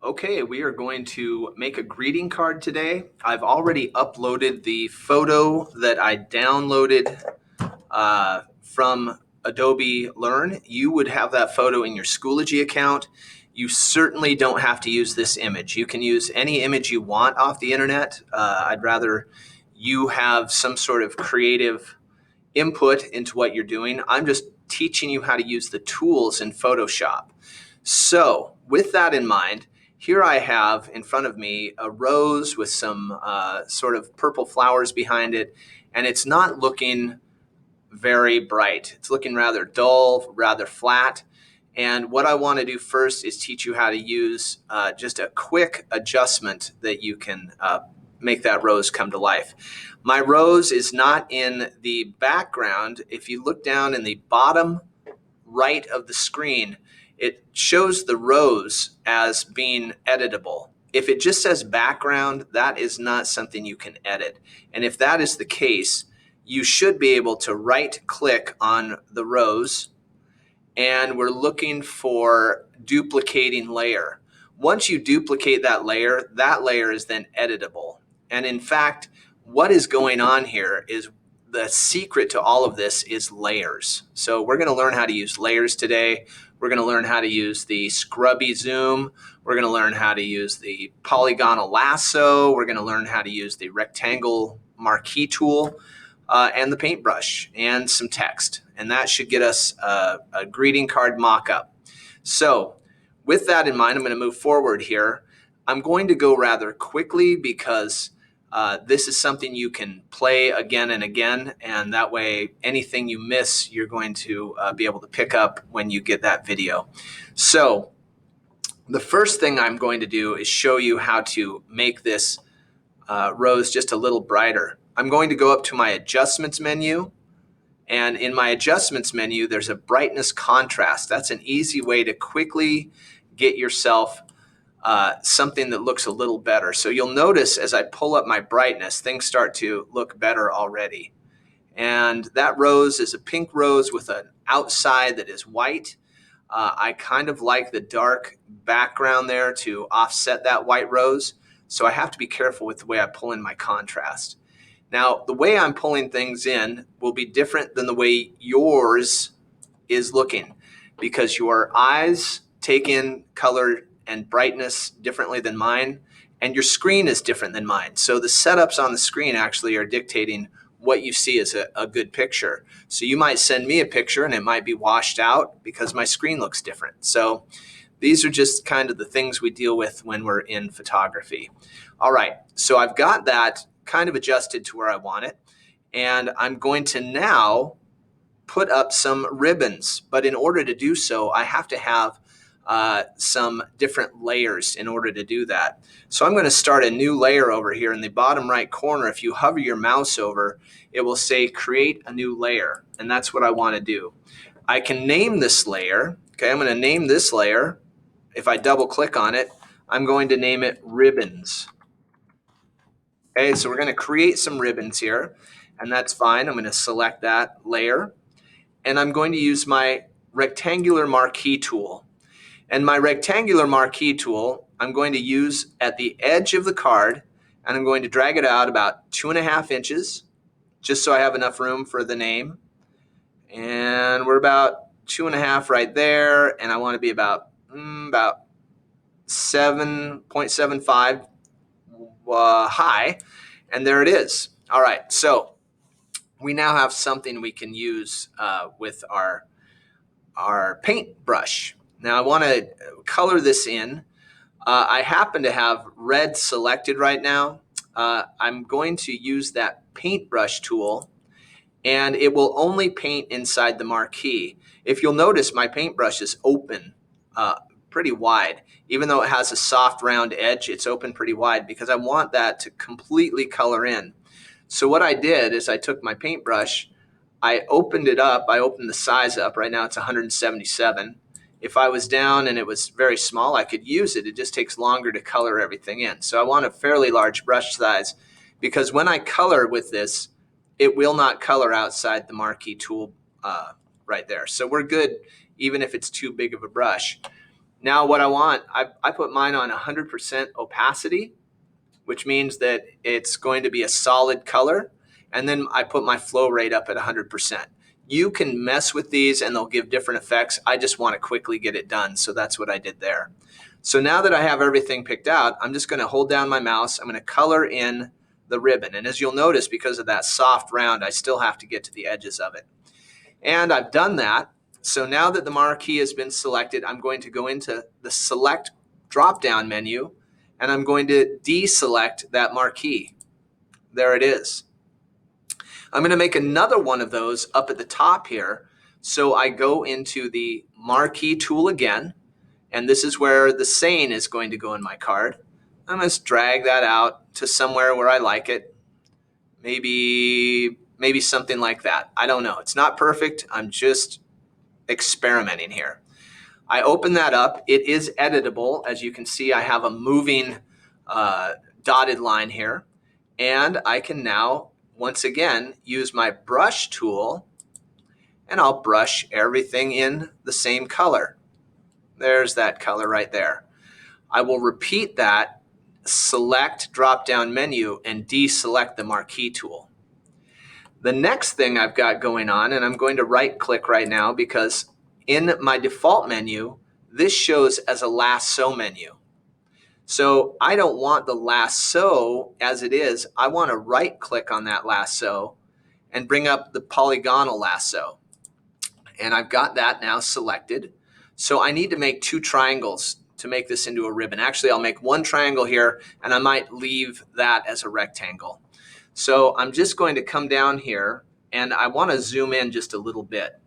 Okay, we are going to make a greeting card today. I've already uploaded the photo that I downloaded from Adobe Learn. You would have that photo in your Schoology account. You certainly don't have to use this image. You can use any image you want off the internet. I'd rather you have some sort of creative input into what you're doing. I'm just teaching you how to use the tools in Photoshop. So with that in mind, here I have in front of me a rose with some sort of purple flowers behind it, and it's not looking very bright. It's looking rather dull, rather flat. And what I want to do first is teach you how to use just a quick adjustment that you can make that rose come to life. My rose is not in the background. If you look down in the bottom right of the screen, it shows the rose as being editable. If it just says background, that is not something you can edit. And if that is the case, you should be able to right click on the rose, and we're looking for duplicating layer. Once you duplicate that layer is then editable. And in fact, what is going on here is the secret to all of this is layers. So we're going to learn how to use layers today. We're going to learn how to use the scrubby zoom. We're going to learn how to use the polygonal lasso. We're going to learn how to use the rectangle marquee tool and the paintbrush and some text. And that should get us a greeting card mock-up. So with that in mind, I'm going to move forward here. I'm going to go rather quickly because this is something you can play again and again, and that way anything you miss, you're going to be able to pick up when you get that video. So the first thing I'm going to do is show you how to make this rose just a little brighter. I'm going to go up to my adjustments menu, and in my adjustments menu, there's a brightness contrast. That's an easy way to quickly get yourself something that looks a little better. So you'll notice as I pull up my brightness, things start to look better already. And that rose is a pink rose with an outside that is white. I kind of like the dark background there to offset that white rose. So I have to be careful with the way I pull in my contrast. Now, the way I'm pulling things in will be different than the way yours is looking, because your eyes take in color and brightness differently than mine, and your screen is different than mine. So the setups on the screen actually are dictating what you see as a good picture. So you might send me a picture and it might be washed out because my screen looks different. So these are just kind of the things we deal with when we're in photography. All right, so I've got that kind of adjusted to where I want it. And I'm going to now put up some ribbons. But in order to do so, I have to have some different layers in order to do that. So I'm going to start a new layer over here in the bottom right corner. If you hover your mouse over, it will say create a new layer. And that's what I want to do. I can name this layer. Okay, I'm going to name this layer. If I double click on it, I'm going to name it ribbons. Okay, so we're going to create some ribbons here, and that's fine. I'm going to select that layer, and I'm going to use my rectangular marquee tool. And my rectangular marquee tool, I'm going to use at the edge of the card, and I'm going to drag it out about 2.5 inches, just so I have enough room for the name. And we're about 2.5 right there, and I want to be about 7.75 high, and there it is. All right, so we now have something we can use with our paintbrush. Now I want to color this in. I happen to have red selected right now. I'm going to use that paintbrush tool, and it will only paint inside the marquee. If you'll notice, my paintbrush is open pretty wide. Even though it has a soft round edge, it's open pretty wide because I want that to completely color in. So what I did is I took my paintbrush, I opened it up, I opened the size up. Right now it's 177. If I was down and it was very small, I could use it. It just takes longer to color everything in. So I want a fairly large brush size because when I color with this, it will not color outside the marquee tool right there. So we're good even if it's too big of a brush. Now what I want, I put mine on 100% opacity, which means that it's going to be a solid color. And then I put my flow rate up at 100%. You can mess with these and they'll give different effects. I just want to quickly get it done. So that's what I did there. So now that I have everything picked out, I'm just going to hold down my mouse. I'm going to color in the ribbon. And as you'll notice, because of that soft round, I still have to get to the edges of it. And I've done that. So now that the marquee has been selected, I'm going to go into the select drop-down menu and I'm going to deselect that marquee. There it is. I'm going to make another one of those up at the top here. So I go into the marquee tool again, and this is where the saying is going to go in my card. I'm going to drag that out to somewhere where I like it. Maybe something like that. I don't know. It's not perfect. I'm just experimenting here. I open that up. It is editable. As you can see, I have a moving dotted line here. And I can now, once again, use my brush tool and I'll brush everything in the same color. There's that color right there. I will repeat that, select drop-down menu and deselect the marquee tool. The next thing I've got going on, and I'm going to right click right now because in my default menu, this shows as a lasso menu. So I don't want the lasso as it is. I want to right click on that lasso and bring up the polygonal lasso. And I've got that now selected. So I need to make 2 triangles to make this into a ribbon. Actually, I'll make 1 triangle here and I might leave that as a rectangle. So I'm just going to come down here and I want to zoom in just a little bit.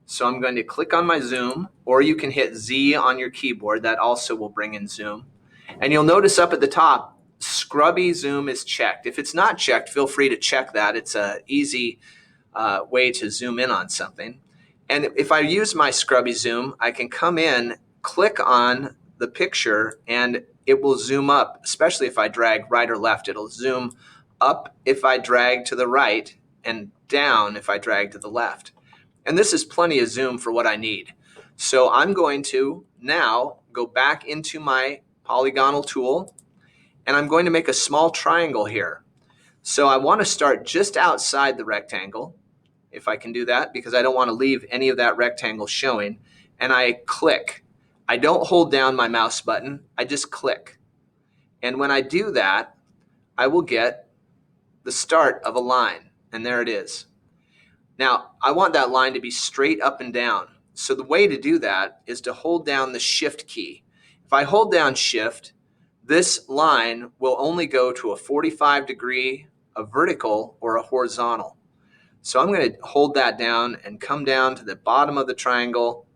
So I'm going to click on my zoom, or you can hit Z on your keyboard. That also will bring in zoom. And you'll notice up at the top, scrubby zoom is checked. If it's not checked, feel free to check that. It's an easy way to zoom in on something. And if I use my scrubby zoom, I can come in, click on the picture, and it will zoom up, especially if I drag right or left. It'll zoom up if I drag to the right and down if I drag to the left. And this is plenty of zoom for what I need. So I'm going to now go back into my polygonal tool and I'm going to make a small triangle here. So I want to start just outside the rectangle, if I can do that, because I don't want to leave any of that rectangle showing. And I click. I don't hold down my mouse button, I just click. And when I do that, I will get the start of a line, and there it is. Now, I want that line to be straight up and down. So the way to do that is to hold down the Shift key. If I hold down Shift, this line will only go to a 45 degree, a vertical, or a horizontal. So I'm going to hold that down and come down to the bottom of the triangle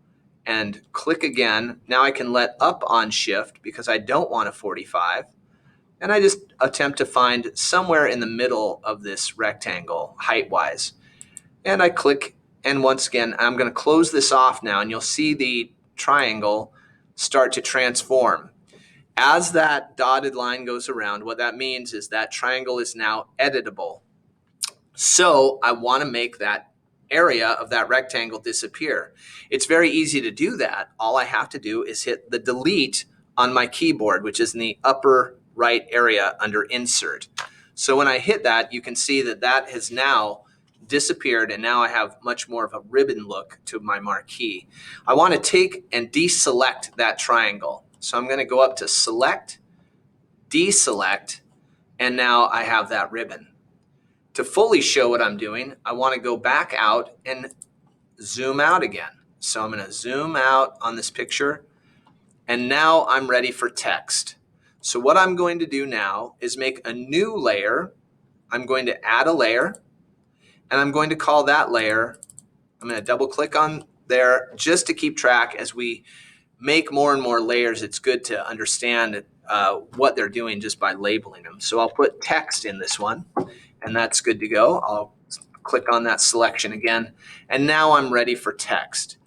and click again. Now I can let up on Shift because I don't want a 45. And I just attempt to find somewhere in the middle of this rectangle, height-wise. And I click, and once again, I'm going to close this off now, and you'll see the triangle start to transform. As that dotted line goes around, what that means is that triangle is now editable. So I want to make that area of that rectangle disappear. It's very easy to do that. All I have to do is hit the delete on my keyboard, which is in the upper right area under Insert. So when I hit that, you can see that that has now disappeared, and now I have much more of a ribbon look to my marquee. I want to take and deselect that triangle. So I'm going to go up to Select, Deselect, and now I have that ribbon. To fully show what I'm doing, I want to go back out and zoom out again. So I'm going to zoom out on this picture, and now I'm ready for text. So what I'm going to do now is make a new layer. I'm going to add a layer, and I'm going to call that layer, I'm going to double click on there just to keep track as we make more and more layers. It's good to understand what they're doing just by labeling them. So I'll put text in this one, and that's good to go. I'll click on that selection again, and now I'm ready for text.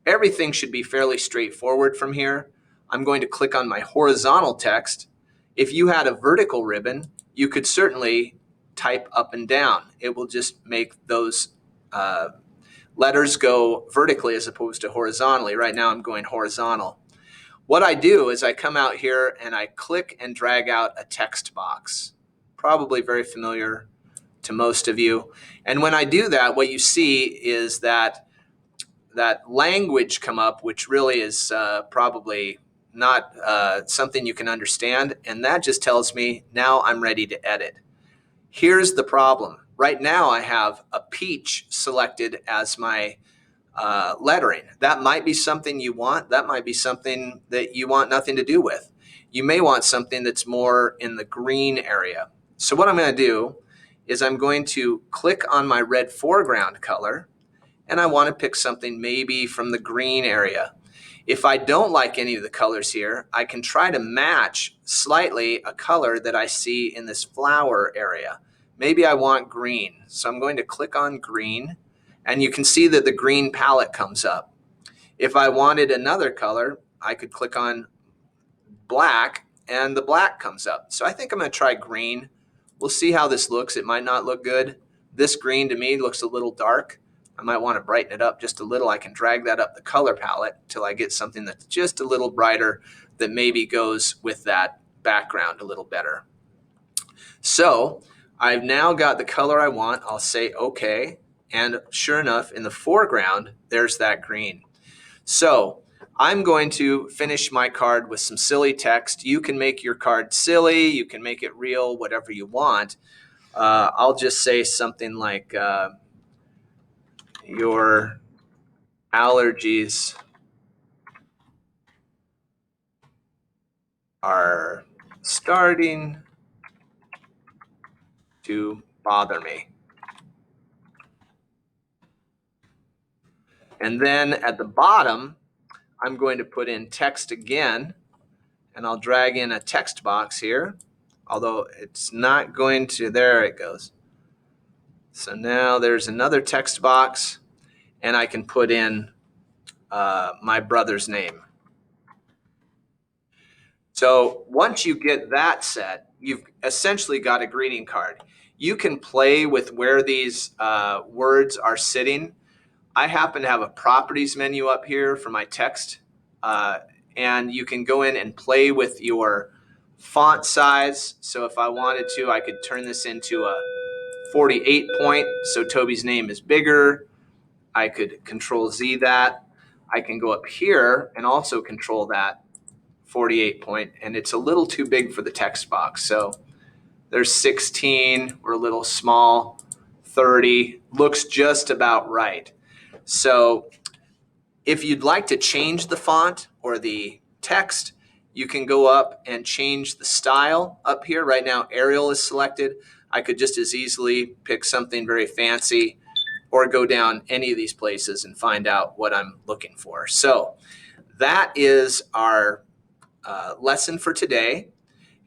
Everything should be fairly straightforward from here. I'm going to click on my horizontal text. If you had a vertical ribbon, you could certainly type up and down. It will just make those letters go vertically as opposed to horizontally. Right now I'm going horizontal. What I do is I come out here and I click and drag out a text box, probably very familiar to most of you. And when I do that, what you see is that language come up, which really is probably not something you can understand. And that just tells me now I'm ready to edit. Here's the problem. Right now I have a peach selected as my lettering. That might be something you want. That might be something that you want nothing to do with. You may want something that's more in the green area. So what I'm going to do is I'm going to click on my red foreground color, and I want to pick something maybe from the green area. If I don't like any of the colors here, I can try to match slightly a color that I see in this flower area. Maybe I want green. So I'm going to click on green, and you can see that the green palette comes up. If I wanted another color, I could click on black, and the black comes up. So I think I'm going to try green. We'll see how this looks. It might not look good. This green to me looks a little dark. I might want to brighten it up just a little. I can drag that up the color palette till I get something that's just a little brighter that maybe goes with that background a little better. So I've now got the color I want. I'll say okay. And sure enough, in the foreground, there's that green. So I'm going to finish my card with some silly text. You can make your card silly. You can make it real, whatever you want. I'll just say something like, your allergies are starting to bother me. And then at the bottom, I'm going to put in text again, and I'll drag in a text box here, although it's not going to, there it goes. So now there's another text box, and I can put in my brother's name. So once you get that set, you've essentially got a greeting card. You can play with where these words are sitting. I happen to have a properties menu up here for my text, and you can go in and play with your font size. So if I wanted to, I could turn this into a 48 point, so Toby's name is bigger. I could Control Z that. I can go up here and also control that 48 point, and it's a little too big for the text box. So there's 16, we're a little small, 30, looks just about right. So if you'd like to change the font or the text, you can go up and change the style up here. Right now, Arial is selected. I could just as easily pick something very fancy or go down any of these places and find out what I'm looking for. So that is our lesson for today.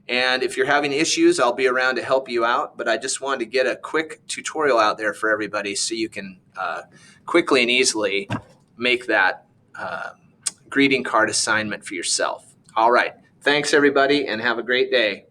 And if you're having issues, I'll be around to help you out. But I just wanted to get a quick tutorial out there for everybody so you can quickly and easily make that greeting card assignment for yourself. All right. Thanks, everybody, and have a great day.